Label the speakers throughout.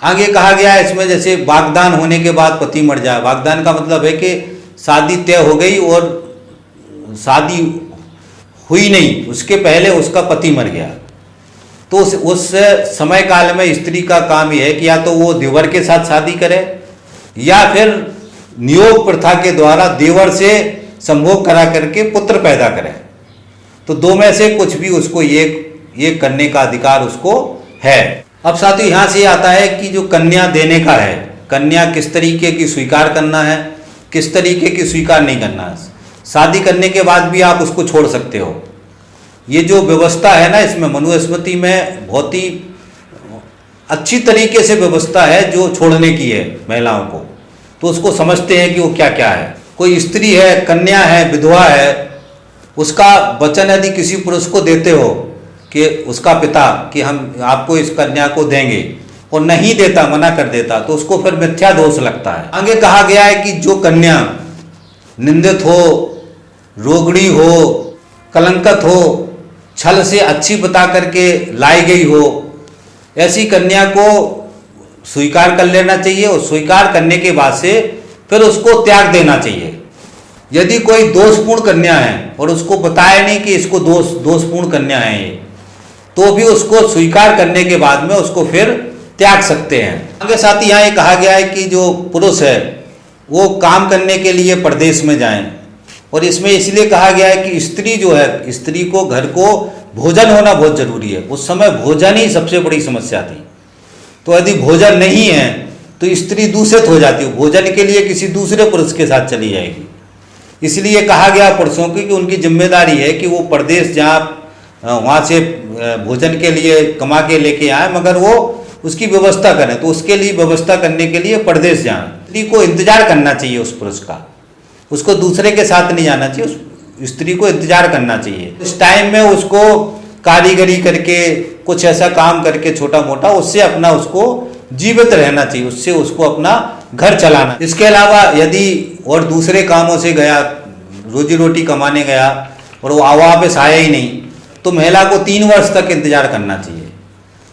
Speaker 1: आगे कहा गया है इसमें, जैसे वागदान होने के बाद पति मर जाए। वागदान का मतलब है कि शादी तय हो गई और शादी हुई नहीं, उसके पहले उसका पति मर गया, तो उस समय काल में स्त्री का काम यह है कि या तो वो देवर के साथ शादी करे या फिर नियोग प्रथा के द्वारा देवर से संभोग करा करके पुत्र पैदा करे। तो दो में से कुछ भी उसको ये करने का अधिकार उसको है। अब साथियों यहाँ से आता है कि जो कन्या देने का है, कन्या किस तरीके की स्वीकार करना है, किस तरीके की स्वीकार नहीं करना है। शादी करने के बाद भी आप उसको छोड़ सकते हो। ये जो व्यवस्था है ना, इसमें मनुस्मृति में बहुत ही अच्छी तरीके से व्यवस्था है जो छोड़ने की है महिलाओं को। तो उसको समझते हैं कि वो क्या क्या है। कोई स्त्री है, कन्या है, विधवा है, उसका वचन यदि किसी पुरुष को देते हो कि उसका पिता कि हम आपको इस कन्या को देंगे, और नहीं देता, मना कर देता, तो उसको फिर मिथ्या दोष लगता है। आगे कहा गया है कि जो कन्या निंदित हो, रोगड़ी हो, कलंकत हो, छल से अच्छी बता करके लाई गई हो, ऐसी कन्या को स्वीकार कर लेना चाहिए और स्वीकार करने के बाद से फिर उसको त्याग देना चाहिए। यदि कोई दोषपूर्ण कन्या है और उसको बताया नहीं कि इसको दोषपूर्ण कन्या है ये, तो भी उसको स्वीकार करने के बाद में उसको फिर त्याग सकते हैं। आगे साथ ही यहाँ ये कहा गया है कि जो पुरुष है वो काम करने के लिए परदेश में जाएं, और इसमें इसलिए कहा गया है कि स्त्री जो है, स्त्री को घर को भोजन होना बहुत जरूरी है। उस समय भोजन ही सबसे बड़ी समस्या थी। तो यदि भोजन नहीं है तो स्त्री दूषित हो जाती है, भोजन के लिए किसी दूसरे पुरुष के साथ चली जाएगी। इसलिए कहा गया पुरुषों की कि उनकी जिम्मेदारी है कि वो परदेश जहाँ वहाँ से भोजन के लिए कमा के लेके आए, मगर वो उसकी व्यवस्था करें। तो उसके लिए व्यवस्था करने के लिए परदेश जाएं। स्त्री को इंतजार करना चाहिए उस पुरुष का, उसको दूसरे के साथ नहीं जाना चाहिए, उस स्त्री को इंतजार करना चाहिए। इस टाइम में उसको कारीगरी करके, कुछ ऐसा काम करके छोटा मोटा, उससे अपना उसको जीवित रहना चाहिए, उससे उसको अपना घर चलाना। इसके अलावा यदि और दूसरे कामों से गया, रोजी रोटी कमाने गया और वो वापस आया ही नहीं, तो महिला को 3 वर्ष तक इंतजार करना चाहिए।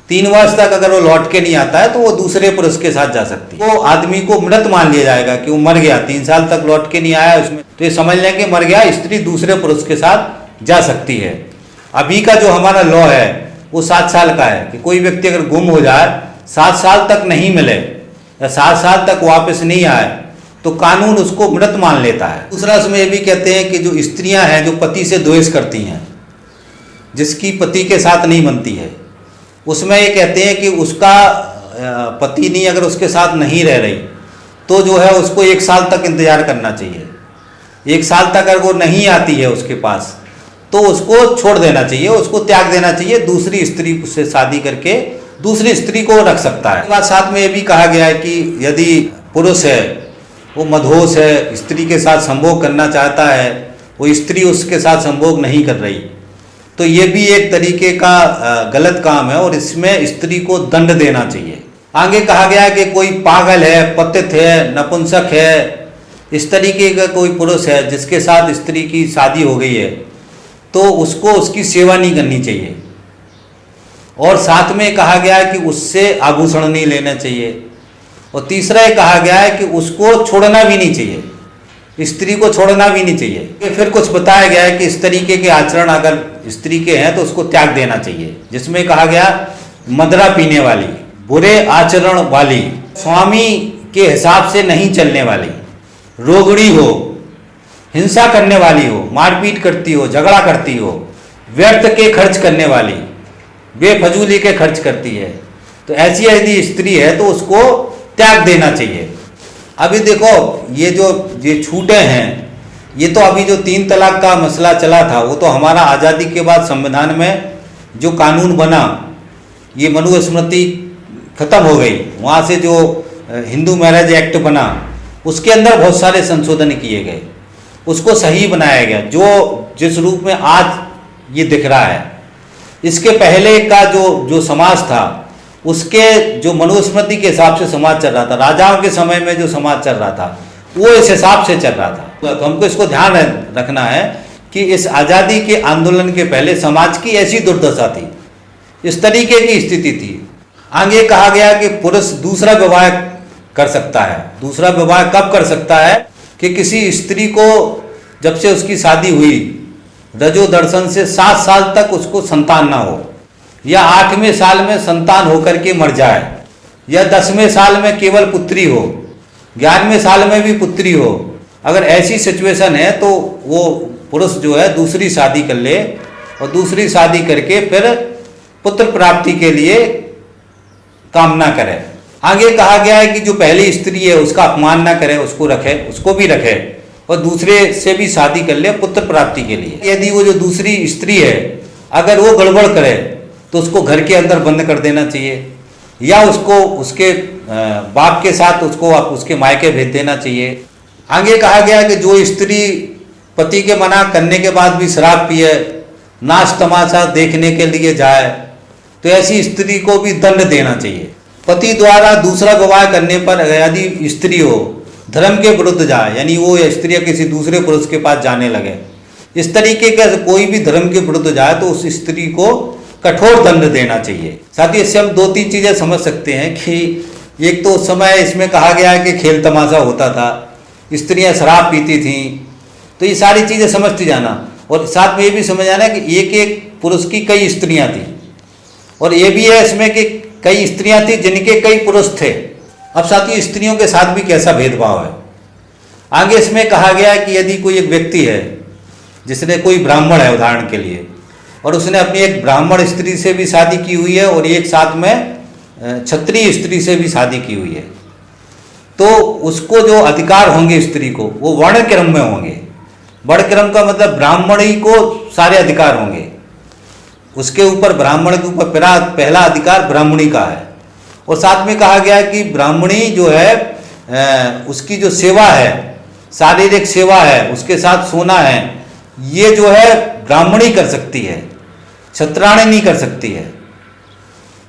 Speaker 1: 3 वर्ष तक अगर वो लौट के नहीं आता है तो वो दूसरे पुरुष के साथ जा सकती है। वो आदमी को मृत मान लिया जाएगा कि वो मर गया, 3 साल तक लौट के नहीं आया उसमें, तो ये समझ लें कि मर गया। स्त्री दूसरे पुरुष के साथ जा सकती है। अभी का जो हमारा लॉ है वो 7 साल का है कि कोई व्यक्ति अगर गुम हो जाए, 7 साल तक नहीं मिले या 7 साल तक वापस नहीं आए, तो कानून उसको मृत मान लेता है। दूसरा उसमें ये भी कहते हैं कि जो स्त्रियां हैं जो पति से द्वेष करती हैं, जिसकी पति के साथ नहीं बनती है, उसमें ये कहते हैं कि उसका पति नहीं, अगर उसके साथ नहीं रह रही तो जो है उसको 1 साल तक इंतजार करना चाहिए। 1 साल तक अगर वो नहीं आती है उसके पास तो उसको छोड़ देना चाहिए, उसको त्याग देना चाहिए। दूसरी स्त्री से शादी करके दूसरी स्त्री को रख सकता है। बात साथ में ये भी कहा गया है कि यदि पुरुष है वो मदहोश है, स्त्री के साथ संभोग करना चाहता है, वो स्त्री उसके साथ संभोग नहीं कर रही, तो ये भी एक तरीके का गलत काम है और इसमें स्त्री को दंड देना चाहिए। आगे कहा गया है कि कोई पागल है, पतित है, नपुंसक है, इस तरीके का कोई पुरुष है जिसके साथ स्त्री की शादी हो गई है, तो उसको उसकी सेवा नहीं करनी चाहिए। और साथ में कहा गया है कि उससे आभूषण नहीं लेना चाहिए। और तीसरा ये कहा गया है कि उसको छोड़ना भी नहीं चाहिए, स्त्री को छोड़ना भी नहीं चाहिए। फिर कुछ बताया गया है कि इस तरीके के आचरण अगर स्त्री के हैं तो उसको त्याग देना चाहिए, जिसमें कहा गया मदरा पीने वाली, बुरे आचरण वाली, स्वामी के हिसाब से नहीं चलने वाली, रोगड़ी हो, हिंसा करने वाली हो, मारपीट करती हो, झगड़ा करती हो, व्यर्थ के खर्च करने वाली, बेफजूली के खर्च करती है, तो ऐसी यदि स्त्री है तो उसको त्याग देना चाहिए। अभी देखो ये छूटे हैं, ये तो अभी जो 3 तलाक का मसला चला था वो तो हमारा आज़ादी के बाद संविधान में जो कानून बना, ये मनुस्मृति खत्म हो गई, वहाँ से जो हिंदू मैरिज एक्ट बना उसके अंदर बहुत सारे संशोधन किए गए, उसको सही बनाया गया जो जिस रूप में आज ये दिख रहा है। इसके पहले का जो समाज था, उसके जो मनुस्मृति के हिसाब से समाज चल रहा था, राजाओं के समय में जो समाज चल रहा था वो इस हिसाब से चल रहा था। तो हमको इसको ध्यान रखना है कि इस आज़ादी के आंदोलन के पहले समाज की ऐसी दुर्दशा थी, इस तरीके की स्थिति थी। आगे कहा गया कि पुरुष दूसरा विवाह कर सकता है। दूसरा विवाह कब कर सकता है कि किसी स्त्री को जब से उसकी शादी हुई रजो दर्शन से 7 साल तक उसको संतान ना हो, या 8वें साल में संतान होकर के मर जाए, या 10वें साल में केवल पुत्री हो, 11वें साल में भी पुत्री हो। अगर ऐसी सिचुएशन है तो वो पुरुष जो है दूसरी शादी कर ले और दूसरी शादी करके फिर पुत्र प्राप्ति के लिए कामना करे। आगे कहा गया है कि जो पहली स्त्री है उसका अपमान ना करे, उसको रखे, उसको भी रखे और दूसरे से भी शादी कर ले पुत्र प्राप्ति के लिए। यदि वो जो दूसरी स्त्री है अगर वो गड़बड़ करे तो उसको घर के अंदर बंद कर देना चाहिए, या उसको उसके बाप के साथ उसको उसके मायके भेज देना चाहिए। आगे कहा गया कि जो स्त्री पति के मना करने के बाद भी शराब पिए, नाच तमाशा देखने के लिए जाए, तो ऐसी स्त्री को भी दंड देना चाहिए। पति द्वारा दूसरा विवाह करने पर यदि स्त्री हो धर्म के विरुद्ध जाए, यानी वो स्त्री किसी दूसरे पुरुष के पास जाने लगे, इस तरीके का कोई भी धर्म के विरुद्ध जाए तो उस स्त्री को कठोर दंड देना चाहिए। साथ ही इससे हम 2-3 चीजें समझ सकते हैं कि एक तो उस समय इसमें कहा गया है कि खेल तमाशा होता था, स्त्रियां शराब पीती थीं, तो ये सारी चीजें समझती जाना। और साथ में ये भी समझ आना कि एक एक पुरुष की कई स्त्रियां थी, और ये भी है इसमें कि कई स्त्रियां थी जिनके कई पुरुष थे। अब साथ ही स्त्रियों के साथ भी कैसा भेदभाव है। आगे इसमें कहा गया है कि यदि कोई एक व्यक्ति है जिसने कोई ब्राह्मण है उदाहरण के लिए, और उसने अपनी एक ब्राह्मण स्त्री से भी शादी की हुई है और एक साथ में क्षत्रिय स्त्री से भी शादी की हुई है, तो उसको जो अधिकार होंगे स्त्री को वो वर्ण क्रम में होंगे। वर्ण क्रम का मतलब ब्राह्मणी को सारे अधिकार होंगे, उसके ऊपर ब्राह्मण के ऊपर पहला अधिकार ब्राह्मणी का है। और साथ में कहा गया है कि ब्राह्मणी जो है उसकी जो सेवा है, शारीरिक सेवा है, उसके साथ सोना है, ये जो है ब्राह्मणी कर सकती है, क्षत्राणी नहीं कर सकती है।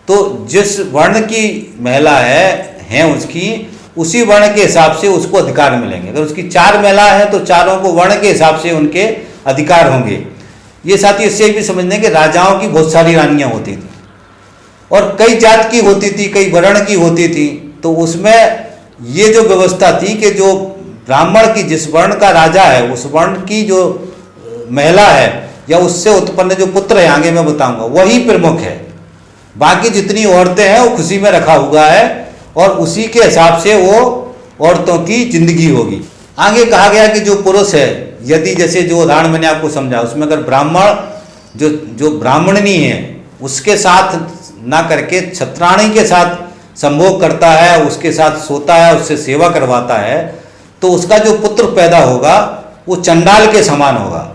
Speaker 1: तो जिस वर्ण की महिला है उसकी उसी वर्ण के हिसाब से उसको अधिकार मिलेंगे। अगर उसकी 4 महिला है तो चारों को वर्ण के हिसाब से उनके अधिकार होंगे। ये साथ ही इससे भी समझने कि राजाओं की बहुत सारी रानियां होती थी और कई जात की होती थी, कई वर्ण की होती थी, तो उसमें ये जो व्यवस्था थी कि जो ब्राह्मण की जिस वर्ण का राजा है उस वर्ण की जो महिला है या उससे उत्पन्न जो पुत्र है, आगे मैं बताऊंगा, वही प्रमुख है। बाकी जितनी औरतें हैं वो खुशी में रखा हुआ है और उसी के हिसाब से वो औरतों की जिंदगी होगी। आगे कहा गया कि जो पुरुष है, यदि जैसे जो उदाहरण मैंने आपको समझा उसमें अगर ब्राह्मण जो ब्राह्मणनी है उसके साथ ना करके क्षत्राणी के साथ संभोग करता है, उसके साथ सोता है, उससे सेवा करवाता है, तो उसका जो पुत्र पैदा होगा वो चंडाल के समान होगा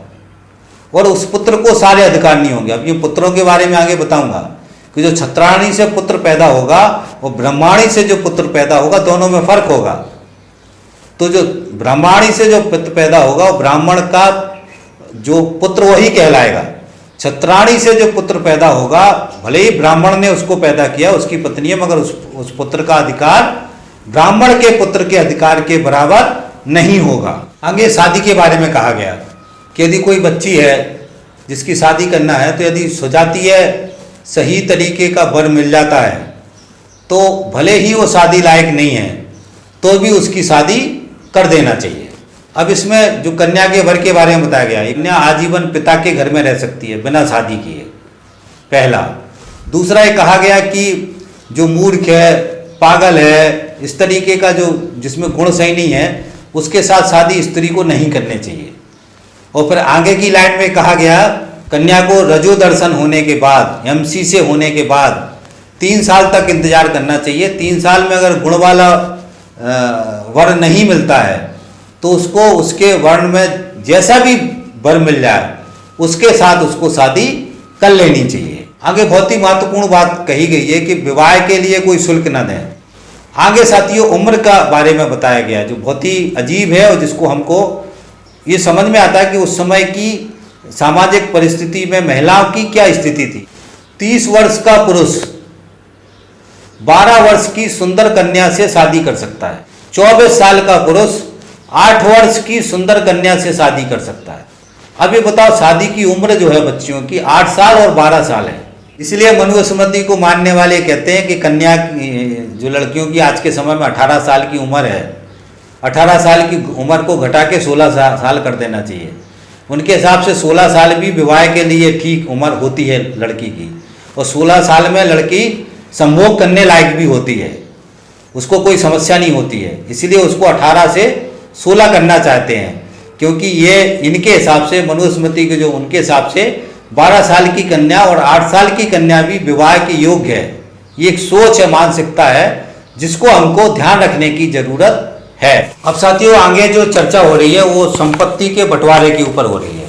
Speaker 1: और उस पुत्र को सारे अधिकार नहीं होंगे। अब ये पुत्रों के बारे में आगे बताऊंगा कि जो क्षत्राणी से पुत्र पैदा होगा और ब्रह्माणी से जो पुत्र पैदा होगा दोनों में फर्क होगा। तो जो ब्रह्माणी से जो पुत्र पैदा होगा वो ब्राह्मण का जो पुत्र वही कहलाएगा। क्षत्राणी से जो पुत्र पैदा होगा भले ही ब्राह्मण ने उसको पैदा किया, उसकी पत्नी है, मगर उस पुत्र का अधिकार ब्राह्मण के पुत्र के अधिकार के बराबर नहीं होगा। आगे शादी के बारे में कहा गया कि यदि कोई बच्ची है जिसकी शादी करना है तो यदि सुजाती है सही तरीके का वर मिल जाता है तो भले ही वो शादी लायक नहीं है तो भी उसकी शादी कर देना चाहिए। अब इसमें जो कन्या के वर के बारे में बताया गया, कन्या आजीवन पिता के घर में रह सकती है बिना शादी किए, पहला। दूसरा ये कहा गया कि जो मूर्ख है, पागल है, इस तरीके का जो जिसमें गुण सही नहीं है उसके साथ शादी स्त्री को नहीं करनी चाहिए। और फिर आगे की लाइन में कहा गया कन्या को रजो दर्शन होने के बाद, एमसी से होने के बाद 3 साल तक इंतजार करना चाहिए। 3 साल में अगर गुण वाला वर नहीं मिलता है तो उसको उसके वर्ण में जैसा भी वर मिल जाए उसके साथ उसको शादी कर लेनी चाहिए। आगे बहुत ही महत्वपूर्ण बात कही गई है कि विवाह के लिए कोई शुल्क न दें। आगे साथियों उम्र का बारे में बताया गया जो बहुत ही अजीब है और जिसको हमको ये समझ में आता है कि उस समय की सामाजिक परिस्थिति में महिलाओं की क्या स्थिति थी। 30 वर्ष का पुरुष 12 वर्ष की सुंदर कन्या से शादी कर सकता है। 24 साल का पुरुष 8 वर्ष की सुंदर कन्या से शादी कर सकता है। अब ये बताओ शादी की उम्र जो है बच्चियों की 8 साल और 12 साल है। इसलिए मनुस्मृति को मानने वाले कहते हैं कि कन्या जो लड़कियों की आज के समय में 18 साल की उम्र है, 18 साल की उम्र को घटा के 16 साल कर देना चाहिए। उनके हिसाब से 16 साल भी विवाह के लिए ठीक उम्र होती है लड़की की, और 16 साल में लड़की संभोग करने लायक भी होती है, उसको कोई समस्या नहीं होती है। इसीलिए उसको 18 से 16 करना चाहते हैं, क्योंकि ये इनके हिसाब से मनुस्मृति के जो उनके हिसाब से 12 साल की कन्या और 8 साल की कन्या भी विवाह के योग्य है। ये एक सोच है, मानसिकता है, जिसको हमको ध्यान रखने की जरूरत है। अब साथियों, आगे जो चर्चा हो रही है वो संपत्ति के बंटवारे के ऊपर हो रही है,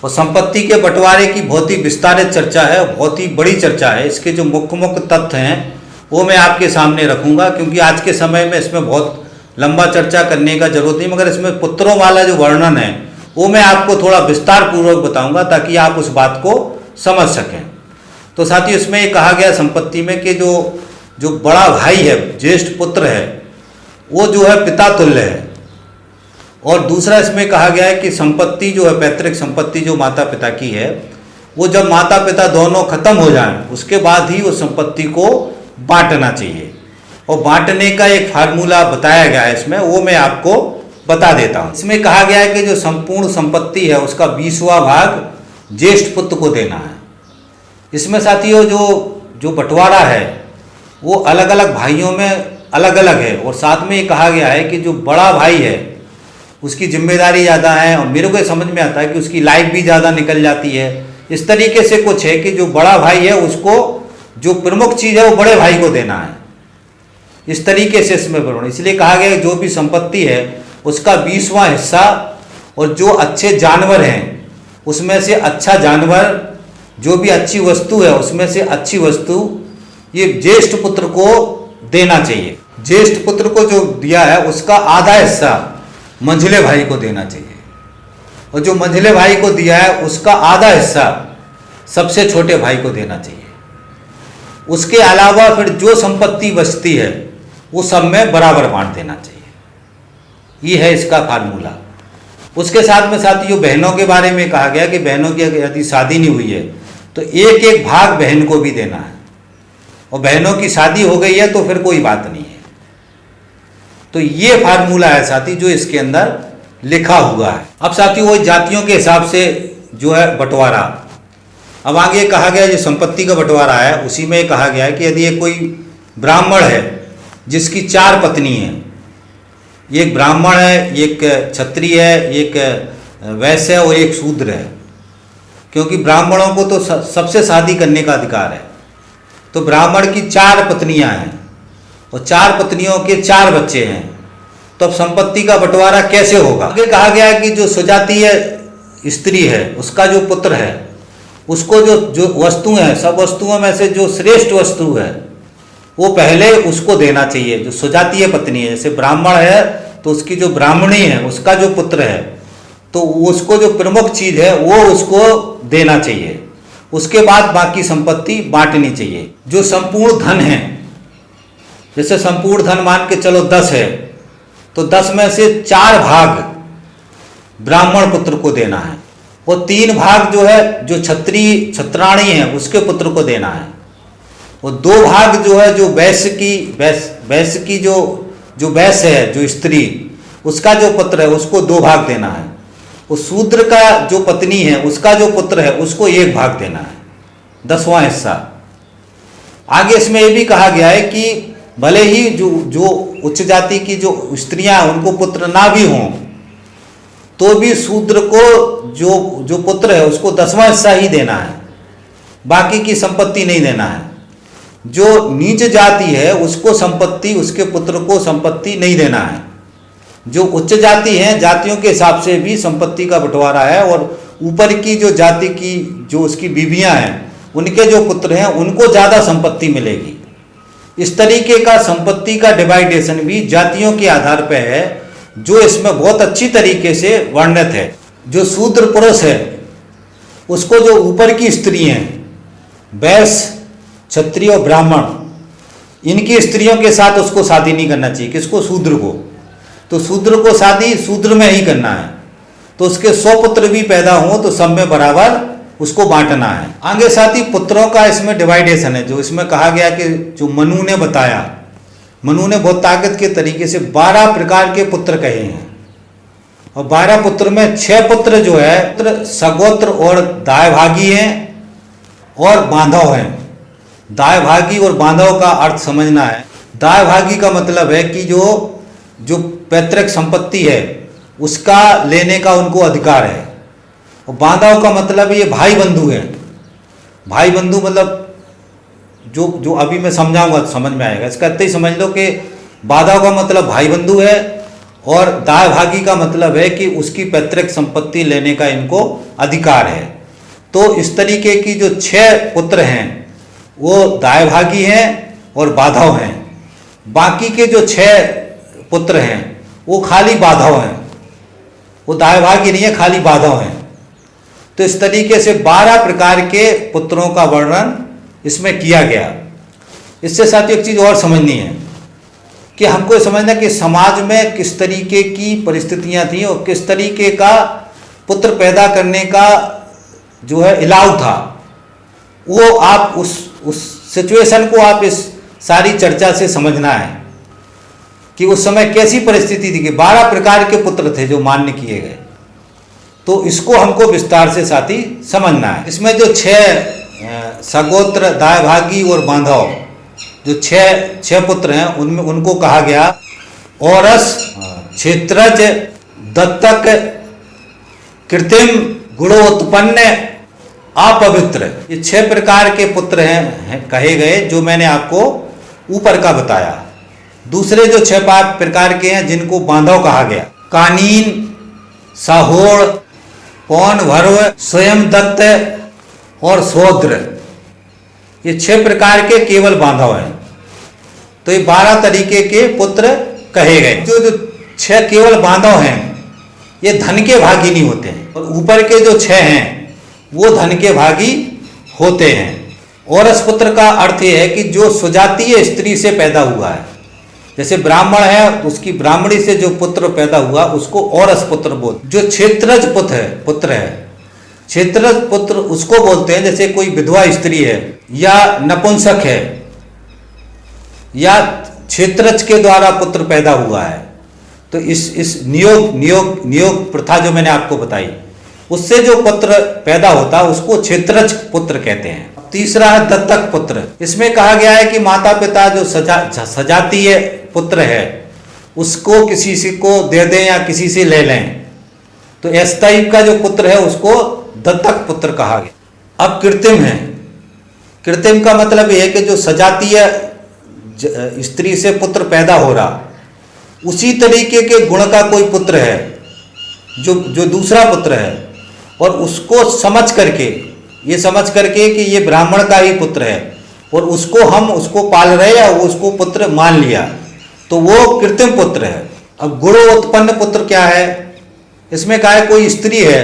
Speaker 1: और संपत्ति के बंटवारे की बहुत ही विस्तारित चर्चा है, बहुत ही बड़ी चर्चा है। इसके जो मुख्य तथ्य हैं वो मैं आपके सामने रखूंगा, क्योंकि आज के समय में इसमें बहुत लंबा चर्चा करने का जरूरत नहीं, मगर इसमें पुत्रों वाला जो वर्णन है वो मैं आपको थोड़ा विस्तार पूर्वक बताऊंगा, ताकि आप उस बात को समझ सकें। तो साथियों, इसमें ये कहा गया संपत्ति में कि जो बड़ा भाई है, ज्येष्ठ पुत्र है, वो जो है पिता तुल्य है। और दूसरा इसमें कहा गया है कि संपत्ति जो है, पैतृक संपत्ति जो माता पिता की है, वो जब माता पिता दोनों खत्म हो जाएं उसके बाद ही उस संपत्ति को बांटना चाहिए। और बांटने का एक फार्मूला बताया गया है इसमें, वो मैं आपको बता देता हूँ। इसमें कहा गया है कि जो संपूर्ण संपत्ति है उसका 20वां भाग ज्येष्ठ पुत्र को देना है। इसमें साथियों जो बंटवारा है वो अलग अलग भाइयों में अलग अलग है, और साथ में ये कहा गया है कि जो बड़ा भाई है उसकी जिम्मेदारी ज़्यादा है, और मेरे को समझ में आता है कि उसकी लाइफ भी ज़्यादा निकल जाती है। इस तरीके से कुछ है कि जो बड़ा भाई है उसको जो प्रमुख चीज़ है वो बड़े भाई को देना है। इस तरीके से इसमें बंटवारा, इसलिए कहा गया जो भी संपत्ति है उसका 20वां हिस्सा, और जो अच्छे जानवर हैं उसमें से अच्छा जानवर, जो भी अच्छी वस्तु है उसमें से अच्छी वस्तु ये ज्येष्ठ पुत्र को देना चाहिए। ज्येष्ठ पुत्र को जो दिया है उसका आधा हिस्सा मंझले भाई को देना चाहिए, और जो मंझले भाई को दिया है उसका आधा हिस्सा सबसे छोटे भाई को देना चाहिए। उसके अलावा फिर जो संपत्ति बचती है वो सब में बराबर बांट देना चाहिए। ये है इसका फार्मूला। उसके साथ में साथियों बहनों के बारे में कहा गया कि बहनों की यदि शादी नहीं हुई है तो एक एक भाग बहन को भी देना है, और बहनों की शादी हो गई है तो फिर कोई बात नहीं है। तो ये फार्मूला है साथी जो इसके अंदर लिखा हुआ है। अब साथियों वो जातियों के हिसाब से जो है बंटवारा, अब आगे कहा गया जो संपत्ति का बंटवारा है उसी में कहा गया है कि यदि ये कोई ब्राह्मण है जिसकी 4 पत्नी हैं, एक ब्राह्मण है, एक क्षत्रिय है, एक वैश्य और एक शूद्र है, क्योंकि ब्राह्मणों को तो सबसे शादी करने का अधिकार है। तो ब्राह्मण की 4 पत्नियां हैं और 4 पत्नियों के 4 बच्चे हैं, तो अब संपत्ति का बंटवारा कैसे होगा? आगे कहा गया है कि जो सुजातीय स्त्री है उसका जो पुत्र है उसको जो वस्तुएं हैं, सब वस्तुओं में से जो श्रेष्ठ वस्तु है वो पहले उसको देना चाहिए। जो सुजातीय पत्नी है, जैसे ब्राह्मण है तो उसकी जो ब्राह्मणी है उसका जो पुत्र है तो उसको जो प्रमुख चीज है वो उसको देना चाहिए। उसके बाद बाकी संपत्ति बांटनी चाहिए। जो संपूर्ण धन है, जैसे संपूर्ण धन मान के चलो 10 है तो 10 में से 4 भाग ब्राह्मण पुत्र को देना है, और 3 भाग जो है जो छत्राणी है उसके पुत्र को देना है, और 2 भाग जो है जो वैश्य की जो वैश्य है, जो स्त्री उसका जो पुत्र है उसको 2 भाग देना है, और शूद्र का जो पत्नी है उसका जो पुत्र है उसको 1 भाग देना है, 10वां हिस्सा। आगे इसमें यह भी कहा गया है कि भले ही जो उच्च जाति की जो स्त्रियां उनको पुत्र ना भी हों तो भी शूद्र को जो पुत्र है उसको 10वां हिस्सा ही देना है, बाकी की संपत्ति नहीं देना है। जो नीच जाति है उसको संपत्ति, उसके पुत्र को संपत्ति नहीं देना है। जो उच्च जाति है, जातियों के हिसाब से भी संपत्ति का बंटवारा है, और ऊपर की जो जाति की जो उसकी बीवियां हैं उनके जो पुत्र हैं उनको ज़्यादा संपत्ति मिलेगी। इस तरीके का संपत्ति का डिवाइडेशन भी जातियों के आधार पर है, जो इसमें बहुत अच्छी तरीके से वर्णित है। जो शूद्र पुरुष है उसको जो ऊपर की स्त्री हैं, वैश्य, क्षत्रिय और ब्राह्मण, इनकी स्त्रियों के साथ उसको शादी नहीं करना चाहिए। किसको? शूद्र को। तो शूद्र को शादी शूद्र में ही करना है, तो उसके 100 पुत्र भी पैदा हों तो सब में बराबर उसको बांटना है। आगे साथ ही पुत्रों का इसमें डिवाइडेशन है, जो इसमें कहा गया कि जो मनु ने बताया, मनु ने बहुत ताकत के तरीके से 12 प्रकार के पुत्र कहे हैं, और 12 पुत्र में 6 पुत्र जो है पुत्र सगोत्र और दायभागी हैं और बांधव हैं। दायभागी और बांधव का अर्थ समझना है। दायभागी का मतलब है कि जो पैतृक संपत्ति है उसका लेने का उनको अधिकार है, और बांधव का मतलब ये भाई बंधु है। भाई बंधु मतलब जो अभी मैं समझाऊंगा तो समझ में आएगा। इसका इतना ही समझ लो कि बांधव का मतलब भाई बंधु है, और दायभागी का मतलब है कि उसकी पैतृक संपत्ति लेने का इनको अधिकार है। तो इस तरीके की जो 6 पुत्र हैं वो दायभागी हैं और बांधव हैं। बाकी के जो 6 पुत्र हैं वो खाली बांधव हैं, वो दायभागी नहीं है, खाली बांधव हैं। तो इस तरीके से 12 प्रकार के पुत्रों का वर्णन इसमें किया गया। इससे साथियों एक चीज़ और समझनी है कि हमको समझना कि समाज में किस तरीके की परिस्थितियां थी और किस तरीके का पुत्र पैदा करने का जो है इलाव था। वो आप उस सिचुएशन को आप इस सारी चर्चा से समझना है कि उस समय कैसी परिस्थिति थी कि 12 प्रकार के पुत्र थे जो मान्य किए गए। तो इसको हमको विस्तार से साथी समझना है। इसमें जो 6 सगोत्र, दायभागी और बांधव जो 6 पुत्र हैं उनमें उनको कहा गया औरस, क्षेत्रज, दत्तक, कृत्रिम, गुणोत्पन्न, अपवित्र। ये 6 प्रकार के पुत्र हैं कहे गए, जो मैंने आपको ऊपर का बताया। दूसरे जो 6 प्रकार के हैं जिनको बांधव कहा गया, कानीन, साहोड़, पौन, भर्व, स्वयं दत्त और सौद्र, ये 6 प्रकार के केवल बांधव हैं। तो ये 12 तरीके के पुत्र कहे गए। जो 6 केवल बांधव हैं ये धन के भागी नहीं होते हैं, और ऊपर के जो 6 हैं वो धन के भागी होते हैं। औरस पुत्र का अर्थ ये है कि जो सुजातीय स्त्री से पैदा हुआ है, जैसे ब्राह्मण है तो उसकी ब्राह्मणी से जो पुत्र पैदा हुआ उसको औरस पुत्र बोलते। जो क्षेत्रज पुत्र है, क्षेत्रज पुत्र उसको बोलते हैं जैसे कोई विधवा स्त्री है या नपुंसक है या क्षेत्रज के द्वारा पुत्र पैदा हुआ है। तो इस नियोग प्रथा जो मैंने आपको बताई, उससे जो पुत्र पैदा होता है उसको क्षेत्रज पुत्र कहते हैं। तीसरा है दत्तक पुत्र। इसमें कहा गया है कि माता पिता जो सजातीय पुत्र है उसको किसी से को दे दें या किसी से ले लें, तो इस टाइप का जो पुत्र है उसको दत्तक पुत्र कहा गया। अब कृत्रिम है। कृत्रिम का मतलब यह है कि जो सजातीय स्त्री से पुत्र पैदा हो रहा, उसी तरीके के गुण का कोई पुत्र है जो दूसरा पुत्र है, और उसको समझ करके कि ये ब्राह्मण का ही पुत्र है और उसको पाल रहे या उसको पुत्र मान लिया, तो वो कृत्रिम पुत्र है। अब गुणोत्पन्न पुत्र क्या है? इसमें कहा है कोई स्त्री है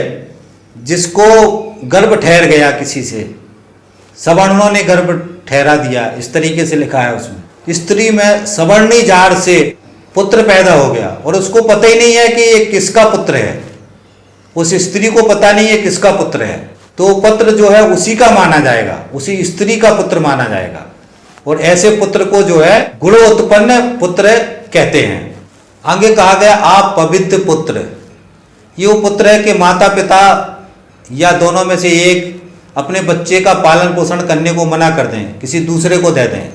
Speaker 1: जिसको गर्भ ठहर गया किसी से, सवर्णों ने गर्भ ठहरा दिया, इस तरीके से लिखा है उसमें। स्त्री में सवर्णी जाड़ से पुत्र पैदा हो गया और उसको पता ही नहीं है कि ये किसका पुत्र है, उस स्त्री को पता नहीं है किसका पुत्र है, तो पुत्र जो है उसी का माना जाएगा, उसी स्त्री का पुत्र माना जाएगा, और ऐसे पुत्र को जो है गुणोत्पन्न पुत्र कहते हैं। आगे कहा गया अपवित्र पुत्र। ये वो पुत्र है कि माता पिता या दोनों में से एक अपने बच्चे का पालन पोषण करने को मना कर दें, किसी दूसरे को दे दें,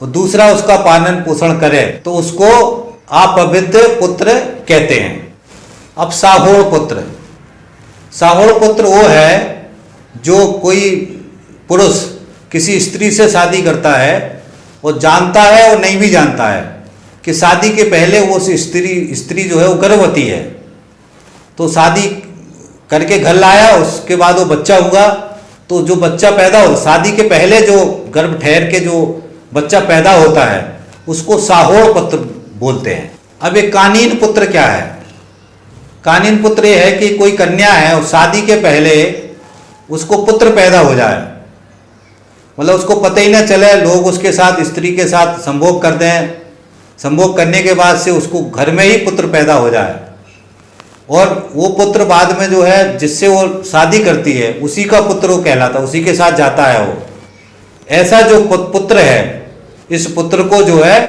Speaker 1: और दूसरा उसका पालन पोषण करे, तो उसको अपवित्र पुत्र कहते हैं। अब साहोड़ पुत्र। साहोड़ पुत्र वो है जो कोई पुरुष किसी स्त्री से शादी करता है और जानता है और नहीं भी जानता है कि शादी के पहले वो स्त्री जो है वो गर्भवती है, तो शादी करके घर लाया, उसके बाद वो बच्चा हुआ, तो जो बच्चा पैदा हो, शादी के पहले जो गर्भ ठहर के जो बच्चा पैदा होता है उसको साहोड़ पुत्र बोलते हैं। अब एक कानीन पुत्र क्या है? कानीन पुत्र ये है कि कोई कन्या है और शादी के पहले उसको पुत्र पैदा हो जाए, मतलब उसको पता ही ना चले, लोग उसके साथ स्त्री के साथ संभोग कर दें, संभोग करने के बाद से उसको घर में ही पुत्र पैदा हो जाए और वो पुत्र बाद में जो है जिससे वो शादी करती है उसी का पुत्र वो कहलाता, उसी के साथ जाता है वो। ऐसा जो पुत्र है, इस पुत्र को जो है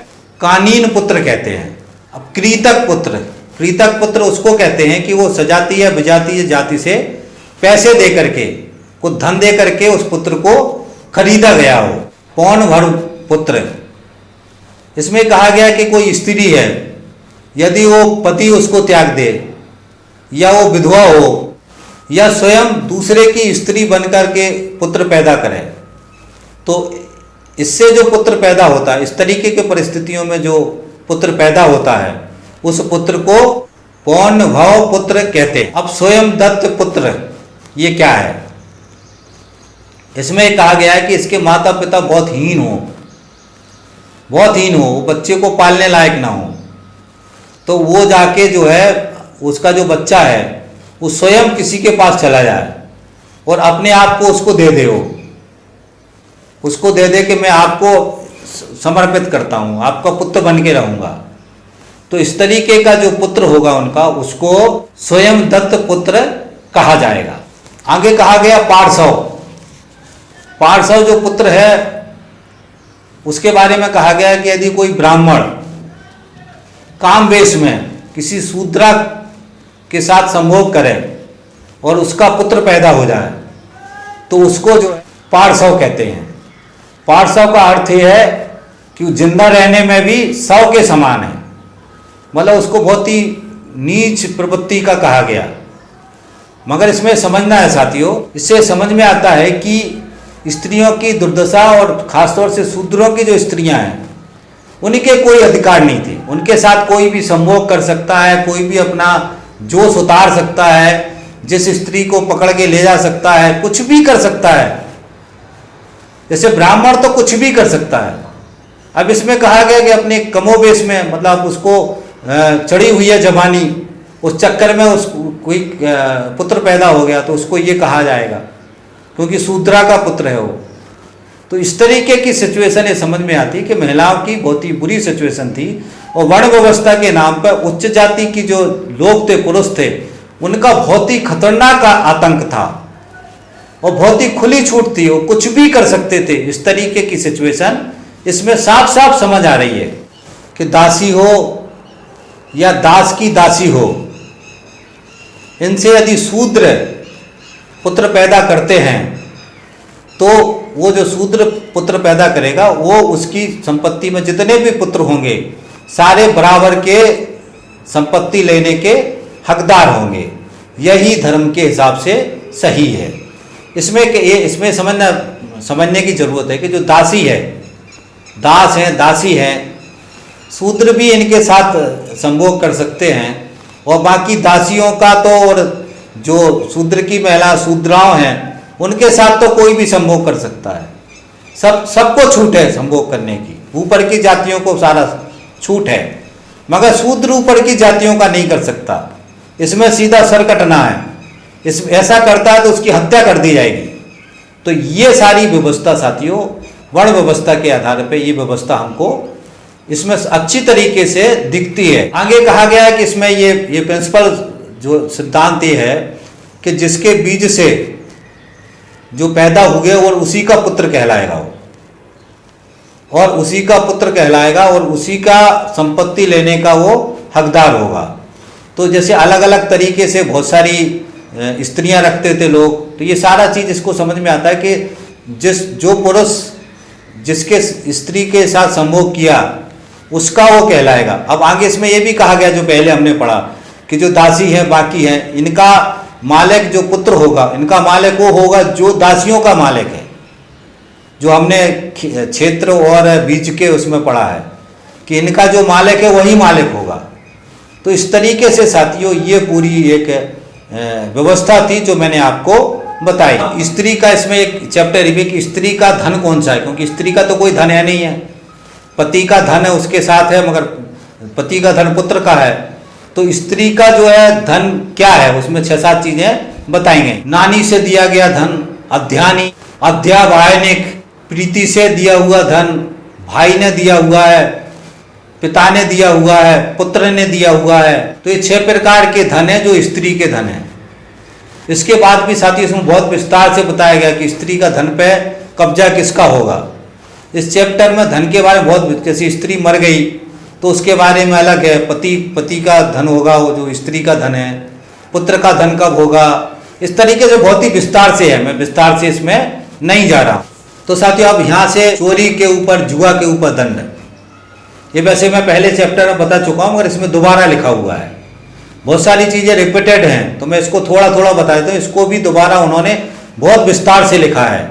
Speaker 1: कानीन पुत्र कहते हैं। अब कृतक पुत्र, कृतक पुत्र उसको कहते हैं कि वो सजातीय विजातीय जाति से पैसे दे करके, कुछ धन दे करके उस पुत्र को खरीदा गया हो। पौन भर पुत्र, इसमें कहा गया कि कोई स्त्री है, यदि वो पति उसको त्याग दे, या वो विधवा हो, या स्वयं दूसरे की स्त्री बनकर के पुत्र पैदा करे, तो इससे जो पुत्र पैदा होता है, इस तरीके के परिस्थितियों में जो पुत्र पैदा होता है, उस पुत्र को पौन भव पुत्र कहते हैं। अब स्वयं दत्त पुत्र ये क्या है? इसमें कहा गया है कि इसके माता पिता बहुत हीन हो, बहुत हीन हो, वो बच्चे को पालने लायक ना हो, तो वो जाके जो है उसका जो बच्चा है वो स्वयं किसी के पास चला जाए और अपने आप को उसको दे दे, उसको दे दे कि मैं आपको समर्पित करता हूँ, आपका पुत्र बन के रहूँगा। तो इस तरीके का जो पुत्र होगा उनका, उसको स्वयं दत्त पुत्र कहा जाएगा। आगे कहा गया पार्श्व। पार्श्व जो पुत्र है उसके बारे में कहा गया कि यदि कोई ब्राह्मण काम वेश में किसी शूद्रा के साथ संभोग करे और उसका पुत्र पैदा हो जाए तो उसको जो है पार्श्व कहते हैं। पार्श्व का अर्थ यह है कि वो जिंदा रहने में भी शव के समान है, मतलब उसको बहुत ही नीच प्रवृत्ति का कहा गया। मगर इसमें समझना है साथियों, इससे समझ में आता है कि स्त्रियों की दुर्दशा और खासतौर से शूद्रों की जो स्त्रियां हैं उनके कोई अधिकार नहीं थे, उनके साथ कोई भी संभोग कर सकता है, कोई भी अपना जोश उतार सकता है, जिस स्त्री को पकड़ के ले जा सकता है, कुछ भी कर सकता है। जैसे ब्राह्मण तो कुछ भी कर सकता है। अब इसमें कहा गया कि अपने कमोबेश में, मतलब उसको चढ़ी हुई है जवानी, उस चक्कर में उस कोई पुत्र पैदा हो गया तो उसको ये कहा जाएगा क्योंकि शूद्रा का पुत्र है वो। तो इस तरीके की सिचुएशन ये समझ में आती है कि महिलाओं की बहुत ही बुरी सिचुएशन थी और वर्ण व्यवस्था के नाम पर उच्च जाति की जो लोग थे, पुरुष थे, उनका बहुत ही खतरनाक आतंक था और बहुत ही खुली छूट थी, वो कुछ भी कर सकते थे। इस तरीके की सिचुएशन इसमें साफ साफ समझ आ रही है कि दासी हो या दास की दासी हो, इनसे यदि शूद्र पुत्र पैदा करते हैं तो वो जो शूद्र पुत्र पैदा करेगा वो उसकी संपत्ति में जितने भी पुत्र होंगे सारे बराबर के संपत्ति लेने के हकदार होंगे। यही धर्म के हिसाब से सही है। इसमें समझने की जरूरत है कि जो दासी है, दास हैं, दासी हैं, शूद्र भी इनके साथ संभोग कर सकते हैं और बाकी दासियों का तो, और जो शूद्र की महिला शूद्राओं हैं उनके साथ तो कोई भी संभोग कर सकता है। सबको छूट है संभोग करने की, ऊपर की जातियों को सारा छूट है, मगर शूद्र ऊपर की जातियों का नहीं कर सकता। इसमें सीधा सर कटना है, ऐसा करता है तो उसकी हत्या कर दी जाएगी। तो ये सारी व्यवस्था साथियों वर्ण व्यवस्था के आधार पर ये व्यवस्था हमको इसमें अच्छी तरीके से दिखती है। आगे कहा गया है कि इसमें ये प्रिंसिपल जो सिद्धांत ये है कि जिसके बीज से जो पैदा हुए और उसी का पुत्र कहलाएगा वो, और उसी का पुत्र कहलाएगा और उसी का संपत्ति लेने का वो हकदार होगा। तो जैसे अलग अलग तरीके से बहुत सारी स्त्रियां रखते थे लोग, तो ये सारा चीज़ इसको समझ में आता है कि जो पुरुष जिसके स्त्री के साथ संभोग किया उसका वो कहलाएगा। अब आगे इसमें ये भी कहा गया जो पहले हमने पढ़ा कि जो दासी है बाकी है, इनका मालिक जो पुत्र होगा, इनका मालिक वो होगा जो दासियों का मालिक है, जो हमने क्षेत्र और बीज के उसमें पढ़ा है कि इनका जो मालिक है वही मालिक होगा। तो इस तरीके से साथियों ये पूरी एक व्यवस्था थी जो मैंने आपको बताई। स्त्री का इसमें एक चैप्टर है कि स्त्री का धन कौन सा है, क्योंकि स्त्री का तो कोई धन है नहीं है, पति का धन है उसके साथ है, मगर पति का धन पुत्र का है। तो स्त्री का जो है धन क्या है, उसमें 6-7 चीजें बताएंगे। नानी से दिया गया धन, अध्यानी, अध्यावायनिक, प्रीति से दिया हुआ धन, भाई ने दिया हुआ है, पिता ने दिया हुआ है, पुत्र ने दिया हुआ है। तो ये 6 प्रकार के धन है जो स्त्री के धन है। इसके बाद भी साथियों इसमें बहुत विस्तार से बताया गया कि स्त्री का धन पे कब्जा किसका होगा। इस चैप्टर में धन के बारे में बहुत, जैसे स्त्री मर गई तो उसके बारे में अलग है, पति का धन होगा वो जो स्त्री का धन है, पुत्र का धन कब होगा, इस तरीके से बहुत ही विस्तार से है। मैं विस्तार से इसमें नहीं जा रहा। तो साथियों अब यहाँ से चोरी के ऊपर, जुआ के ऊपर दंड, ये वैसे मैं पहले चैप्टर में बता चुका हूँ मगर इसमें दोबारा लिखा हुआ है। बहुत सारी चीज़ें रिपीटेड हैं तो मैं इसको थोड़ा थोड़ा बता देता हूँ। इसको भी दोबारा उन्होंने बहुत विस्तार से लिखा है।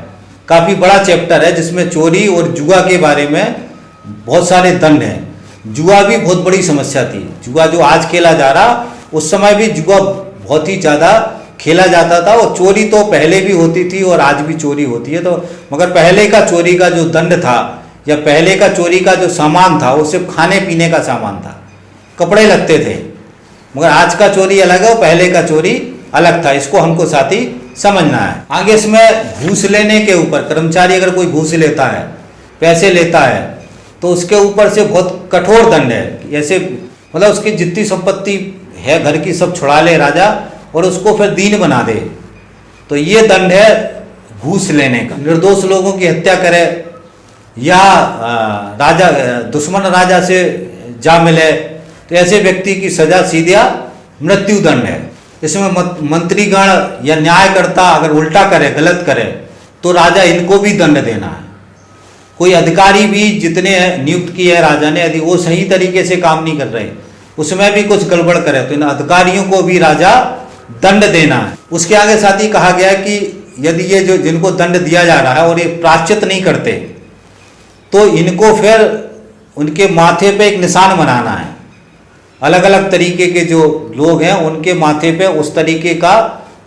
Speaker 1: काफ़ी बड़ा चैप्टर है जिसमें चोरी और जुआ के बारे में बहुत सारे दंड हैं। जुआ भी बहुत बड़ी समस्या थी। जुआ जो आज खेला जा रहा, उस समय भी जुआ बहुत ही ज़्यादा खेला जाता था। और चोरी तो पहले भी होती थी और आज भी चोरी होती है। तो मगर पहले का चोरी का जो दंड था या पहले का चोरी का जो सामान था वो सिर्फ खाने पीने का सामान था, कपड़े लगते थे। मगर आज का चोरी अलग है और पहले का चोरी अलग था। इसको हमको साथ ही समझना है। आगे इसमें घूस लेने के ऊपर, कर्मचारी अगर कोई घूस लेता है, पैसे लेता है, तो उसके ऊपर से बहुत कठोर दंड है। ऐसे मतलब उसकी जितनी संपत्ति है घर की सब छुड़ा ले राजा और उसको फिर दीन बना दे, तो ये दंड है घूस लेने का। निर्दोष लोगों की हत्या करे या राजा दुश्मन राजा से जा मिले तो ऐसे व्यक्ति की सजा सीधा मृत्यु दंड है। इसमें मंत्रीगण या न्यायकर्ता अगर उल्टा करे, गलत करे, तो राजा इनको भी दंड देना है। कोई अधिकारी भी जितने नियुक्त किए हैं राजा ने, यदि वो सही तरीके से काम नहीं कर रहे, उसमें भी कुछ गड़बड़ करे, तो इन अधिकारियों को भी राजा दंड देना है। उसके आगे साथ ही कहा गया कि यदि ये जो जिनको दंड दिया जा रहा है और ये प्रायश्चित नहीं करते, तो इनको फिर उनके माथे पे एक निशान बनाना है। अलग अलग तरीके के जो लोग हैं उनके माथे पे उस तरीके का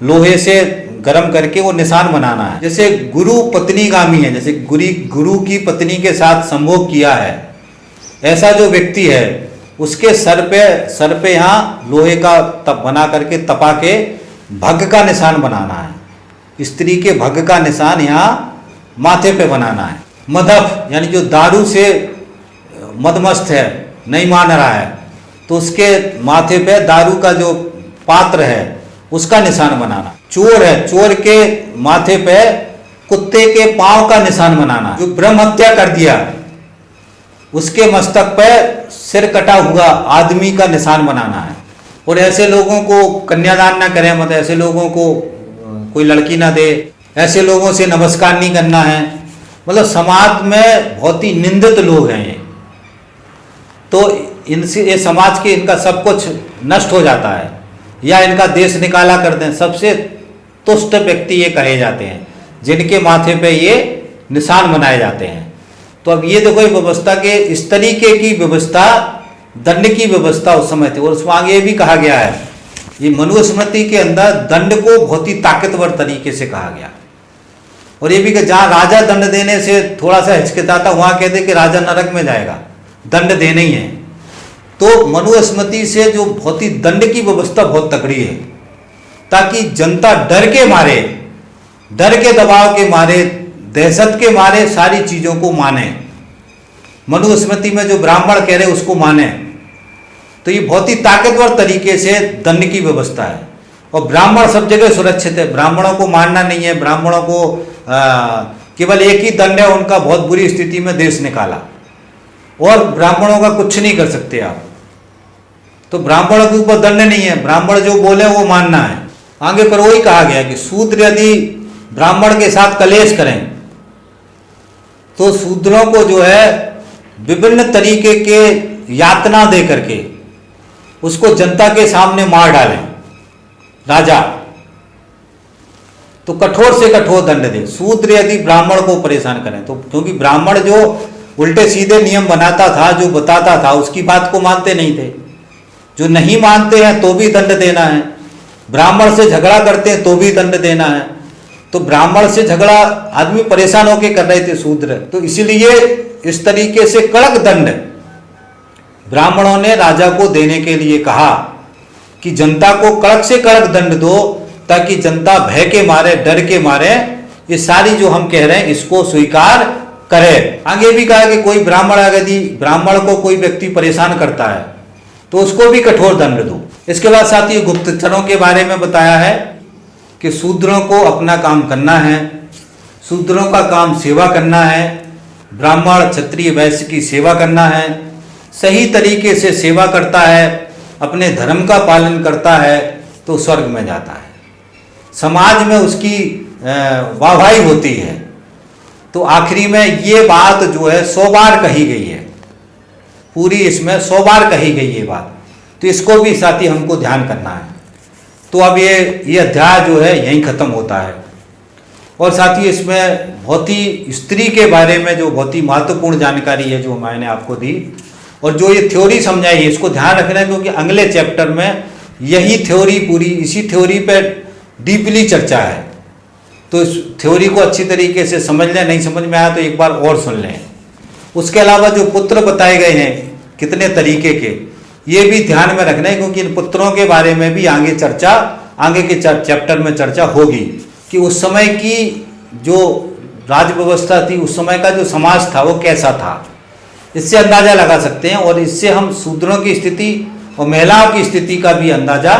Speaker 1: लोहे से गरम करके वो निशान बनाना है। जैसे गुरु पत्नीगामी है, जैसे गुरु की पत्नी के साथ संभोग किया है, ऐसा जो व्यक्ति है उसके सर पे यहाँ लोहे का तप बना करके तपा के भग का निशान बनाना है। स्त्री के भग का निशान यहाँ माथे पे बनाना है। मदफ यानी जो दारू से मदमस्त है, नहीं मान रहा है, तो उसके माथे पे दारू का जो पात्र है उसका निशान बनाना। चोर है, चोर के माथे पे कुत्ते के पांव का निशान बनाना। जो ब्रह्म हत्या कर दिया उसके मस्तक पे सिर कटा हुआ आदमी का निशान बनाना है। और ऐसे लोगों को कन्यादान ना करें, मतलब ऐसे लोगों को कोई लड़की ना दे, ऐसे लोगों से नमस्कार नहीं करना है। मतलब समाज में बहुत ही निंदित लोग हैं ये, तो इनसे ये समाज के इनका सब कुछ नष्ट हो जाता है या इनका देश निकाला करते हैं। सबसे तुष्ट व्यक्ति ये कहे जाते हैं जिनके माथे पे ये निशान बनाए जाते हैं। तो अब ये देखो व्यवस्था के इस तरीके की व्यवस्था, दंड की व्यवस्था उस समय थी। और उसमें आगे ये भी कहा गया है, ये मनुस्मृति के अंदर दंड को बहुत ही ताकतवर तरीके से कहा गया। और ये भी कि जहाँ राजा दंड देने से थोड़ा सा हिचकिचाता, वहाँ कहते कि राजा नरक में जाएगा, दंड देना ही है। तो मनुस्मृति से जो बहुत ही दंड की व्यवस्था बहुत तगड़ी है, ताकि जनता डर के मारे, डर के दबाव के मारे, दहशत के मारे सारी चीजों को माने। मनुस्मृति में जो ब्राह्मण कह रहे उसको माने। तो ये बहुत ही ताकतवर तरीके से दंड की व्यवस्था है। और ब्राह्मण सब जगह सुरक्षित है, ब्राह्मणों को मारना नहीं है। ब्राह्मणों को केवल एक ही दंड है, उनका बहुत बुरी स्थिति में देश निकाला, और ब्राह्मणों का कुछ नहीं कर सकते आप। तो ब्राह्मणों के ऊपर दंड नहीं है, ब्राह्मण जो बोले वो मानना है। आगे पर वही कहा गया कि शूद्र यदि ब्राह्मण के साथ कलेश करें तो शूद्रों को जो है विभिन्न तरीके के यातना दे करके उसको जनता के सामने मार डालें राजा, तो कठोर से कठोर दंड दे। शूद्र यदि ब्राह्मण को परेशान करें तो, क्योंकि ब्राह्मण जो उल्टे सीधे नियम बनाता था, जो बताता था, उसकी बात को मानते नहीं थे। जो नहीं मानते हैं तो भी दंड देना है, ब्राह्मण से झगड़ा करते हैं तो भी दंड देना है। तो ब्राह्मण से झगड़ा आदमी परेशान होकर कर रहे थे शूद्र, तो इसीलिए इस तरीके से कड़क दंड ब्राह्मणों ने राजा को देने के लिए कहा कि जनता को कड़क से कड़क दंड दो, ताकि जनता भय के मारे, डर के मारे ये सारी जो हम कह रहे हैं इसको स्वीकार करे। आगे भी कहा कि कोई ब्राह्मण यदि ब्राह्मण को कोई व्यक्ति परेशान करता है तो उसको भी कठोर दंड दो। इसके बाद साथ ही गुप्तचरों के बारे में बताया है कि शूद्रों को अपना काम करना है, शूद्रों का काम सेवा करना है, ब्राह्मण क्षत्रिय वैश्य की सेवा करना है, सही तरीके से सेवा करता है, अपने धर्म का पालन करता है तो स्वर्ग में जाता है, समाज में उसकी वाहवाही होती है। तो आखिरी में ये बात जो है 100 बार कही गई है, पूरी इसमें 100 बार कही गई ये बात, तो इसको भी साथी हमको ध्यान करना है। तो अब ये अध्याय जो है यहीं ख़त्म होता है। और साथ ही इसमें बहुत ही स्त्री के बारे में जो बहुत ही महत्वपूर्ण जानकारी है जो मैंने आपको दी, और जो ये थ्योरी समझाई है इसको ध्यान रखना है, क्योंकि अगले चैप्टर में यही थ्योरी पूरी इसी थ्योरी पे डीपली चर्चा है। तो इस थ्योरी को अच्छी तरीके से समझ लें, नहीं समझ में आया तो एक बार और सुन लें। उसके अलावा जो पुत्र बताए गए हैं कितने तरीके के, ये भी ध्यान में रखना है, क्योंकि इन पुत्रों के बारे में भी आगे के चैप्टर में चर्चा होगी कि उस समय की जो राज व्यवस्था थी, उस समय का जो समाज था वो कैसा था, इससे अंदाजा लगा सकते हैं। और इससे हम शूद्रों की स्थिति और महिलाओं की स्थिति का भी अंदाजा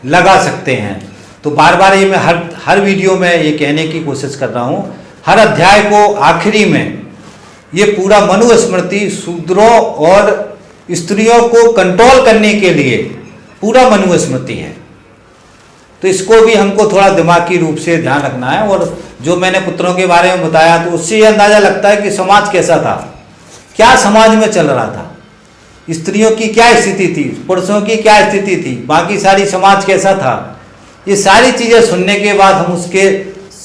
Speaker 1: लगा सकते हैं। तो बार बार ये मैं हर वीडियो में ये कहने की कोशिश कर रहा हूँ, हर अध्याय को आखिरी में ये पूरा मनुस्मृति शूद्रों और स्त्रियों को कंट्रोल करने के लिए पूरा मनुस्मृति है। तो इसको भी हमको थोड़ा दिमागी रूप से ध्यान रखना है। और जो मैंने पुत्रों के बारे में बताया तो उससे ये अंदाजा लगता है कि समाज कैसा था, क्या समाज में चल रहा था, स्त्रियों की क्या स्थिति थी, पुरुषों की क्या स्थिति थी, बाकी सारी समाज कैसा था। ये सारी चीज़ें सुनने के बाद हम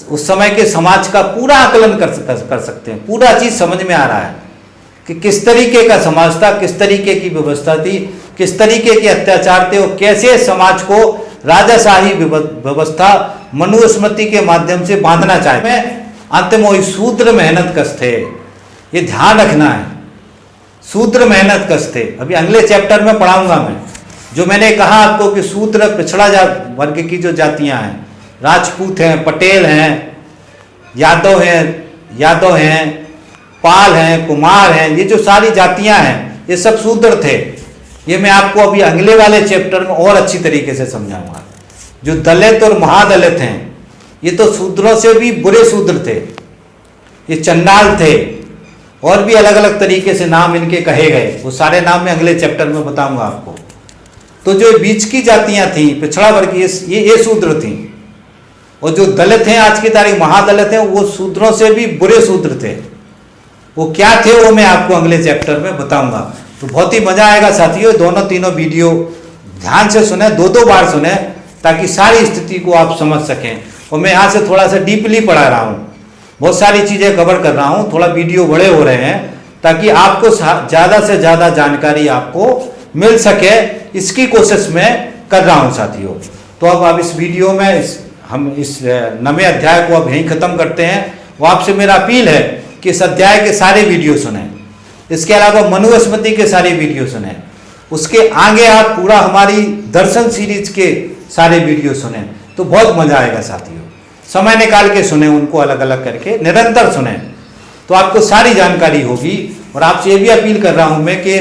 Speaker 1: उस समय के समाज का पूरा आकलन कर सकते हैं। पूरा चीज़ समझ में आ रहा है कि किस तरीके का समाज था, किस तरीके की व्यवस्था थी, किस तरीके के अत्याचार थे, और कैसे समाज को राजाशाही व्यवस्था मनुस्मृति के माध्यम से बांधना चाहते हैं। अंत में वही शूद्र मेहनत कश थे, ये ध्यान रखना है, शूद्र मेहनत कश थे। अभी अगले चैप्टर में पढ़ाऊंगा मैं, जो मैंने कहा आपको कि शूद्र पिछड़ा वर्ग की जो जातियां हैं, राजपूत हैं, पटेल हैं, यादव हैं, पाल हैं, कुमार हैं, ये जो सारी जातियां हैं ये सब शूद्र थे। ये मैं आपको अभी अगले वाले चैप्टर में और अच्छी तरीके से समझाऊंगा। जो दलित और महादलित हैं ये तो शूद्रों से भी बुरे शूद्र थे, ये चंडाल थे, और भी अलग अलग तरीके से नाम इनके कहे गए, वो सारे नाम मैं अगले चैप्टर में बताऊंगा आपको। तो जो बीच की जातियां थी, पिछड़ा वर्ग, ये शूद्र थी। और जो दलित हैं आज की तारीख महादलित हैं, वो शूद्रों से भी बुरे शूद्र थे। वो क्या थे वो मैं आपको अगले चैप्टर में बताऊंगा। तो बहुत ही मजा आएगा साथियों, दोनों तीनों वीडियो ध्यान से सुने, 2-2 बार सुने, ताकि सारी स्थिति को आप समझ सकें। और मैं यहाँ से थोड़ा सा डीपली पढ़ा रहा हूँ, बहुत सारी चीज़ें कवर कर रहा हूँ, थोड़ा वीडियो बड़े हो रहे हैं ताकि आपको ज़्यादा से ज़्यादा जानकारी आपको मिल सके, इसकी कोशिश मैं कर रहा हूँ साथियों। तो अब इस वीडियो में हम इस 9वें अध्याय को अब यहीं ख़त्म करते हैं। वो आपसे मेरा अपील है कि इस अध्याय के सारे वीडियो सुनें, इसके अलावा मनुस्मृति के सारे वीडियो सुनें, उसके आगे आप पूरा हमारी दर्शन सीरीज के सारे वीडियो सुनें, तो बहुत मज़ा आएगा साथियों। समय निकाल के सुने, उनको अलग अलग करके निरंतर सुने, तो आपको सारी जानकारी होगी। और आपसे ये भी अपील कर रहा हूँ मैं कि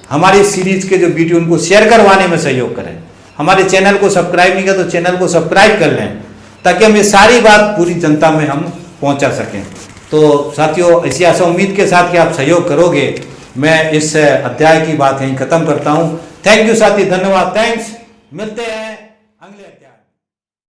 Speaker 1: हमारी सीरीज के जो वीडियो उनको शेयर करवाने में सहयोग करें। हमारे चैनल को सब्सक्राइब नहीं किया तो चैनल को सब्सक्राइब कर लें, ताकि हम ये सारी बात पूरी जनता में हम पहुंचा सकें। तो साथियों, ऐसी आशा उम्मीद के साथ कि आप सहयोग करोगे, मैं इस अध्याय की बात यहीं खत्म करता हूं। थैंक यू साथी, धन्यवाद, थैंक्स, मिलते हैं।